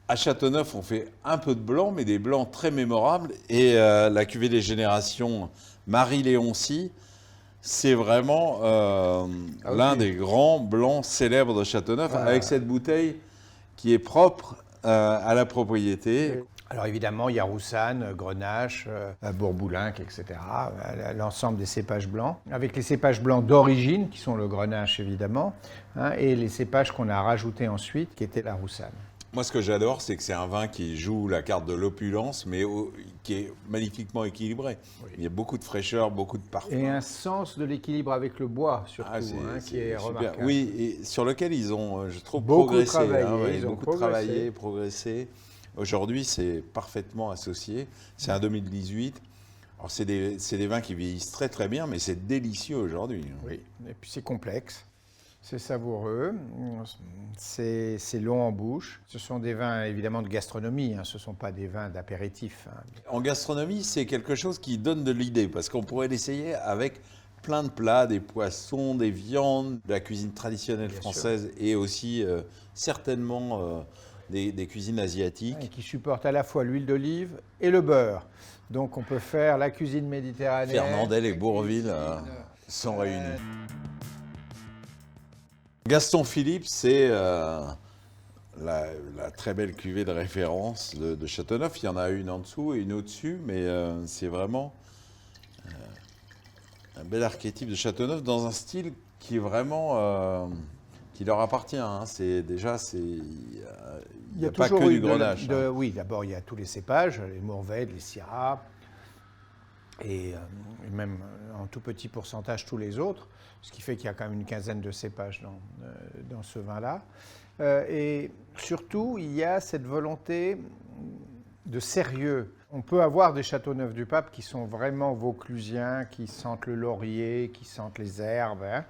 À Châteauneuf, on fait un peu de blanc, mais des blancs très mémorables. Et la cuvée des générations Marie-Léoncie, c'est vraiment l'un des grands blancs célèbres de Châteauneuf, avec cette bouteille qui est propre à la propriété. Alors évidemment, il y a Roussanne, Grenache, Bourboulinck, etc. L'ensemble des cépages blancs. Avec les cépages blancs d'origine, qui sont le Grenache évidemment, hein, et les cépages qu'on a rajoutés ensuite, qui étaient la Roussanne. Moi, ce que j'adore, c'est que c'est un vin qui joue la carte de l'opulence, mais qui est magnifiquement équilibré. Oui. Il y a beaucoup de fraîcheur, beaucoup de parfum. Et un sens de l'équilibre avec le bois, surtout, qui est remarquable. Oui, et sur lequel ils ont, je trouve, beaucoup progressé. Travaillé, ils ont beaucoup travaillé, progressé. Aujourd'hui, c'est parfaitement associé. C'est un 2018. Alors, c'est des vins qui vieillissent très très bien, mais c'est délicieux aujourd'hui. Oui, et puis c'est complexe. C'est savoureux, c'est long en bouche. Ce sont des vins évidemment de gastronomie, hein, ce ne sont pas des vins d'apéritif. Hein. En gastronomie, c'est quelque chose qui donne de l'idée, parce qu'on pourrait l'essayer avec plein de plats, des poissons, des viandes, de la cuisine traditionnelle française et aussi certainement des cuisines asiatiques. Et qui supportent à la fois l'huile d'olive et le beurre. Donc on peut faire la cuisine méditerranéenne. Fernandel et Bourvil sont réunis. Gaston Philippe, c'est la très belle cuvée de référence de Châteauneuf. Il y en a une en dessous et une au-dessus, mais c'est vraiment un bel archétype de Châteauneuf dans un style qui est vraiment qui leur appartient. Hein. Il n'y a pas que du Grenache. Oui, d'abord il y a tous les cépages, les Mourvèdre, les Syrah, et même en tout petit pourcentage tous les autres, ce qui fait qu'il y a quand même une quinzaine de cépages dans ce vin-là. Et surtout, il y a cette volonté de sérieux. On peut avoir des Châteauneuf-du-Pape qui sont vraiment vauclusiens, qui sentent le laurier, qui sentent les herbes. Hein.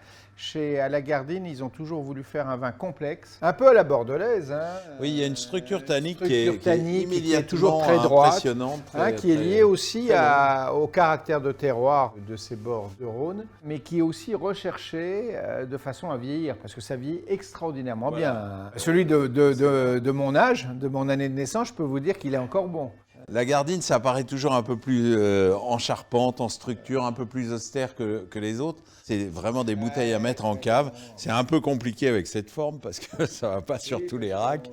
À la Gardine, ils ont toujours voulu faire un vin complexe, un peu à la bordelaise. Hein. Oui, il y a une structure tannique qui est immédiatement toujours très droite, impressionnante. Qui est liée aussi au caractère de terroir de ces bords de Rhône, mais qui est aussi recherché de façon à vieillir, parce que ça vieillit extraordinairement bien. Celui de mon âge, de mon année de naissance, je peux vous dire qu'il est encore bon. La Gardine, ça paraît toujours un peu plus en charpente, en structure, un peu plus austère que les autres. C'est vraiment des bouteilles à mettre en cave. C'est un peu compliqué avec cette forme parce que ça ne va pas sur tous les racks.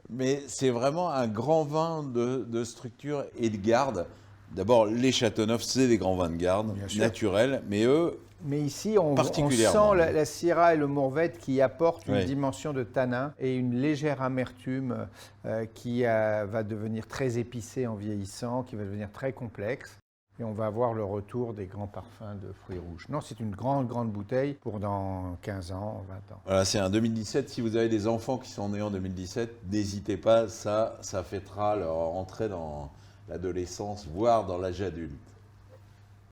Mais c'est vraiment un grand vin de structure et de garde. D'abord, les Châteauneuf, c'est des grands vins de garde naturels, mais eux, mais ici, on sent la Syrah et le Mourvèdre qui apportent une dimension de tanin et une légère amertume qui va devenir très épicée en vieillissant, qui va devenir très complexe. Et on va avoir le retour des grands parfums de fruits rouges. Non, c'est une grande, grande bouteille pour dans 15 ans, 20 ans. Voilà, c'est un 2017. Si vous avez des enfants qui sont nés en 2017, n'hésitez pas, ça fêtera leur entrée dans l'adolescence, voire dans l'âge adulte.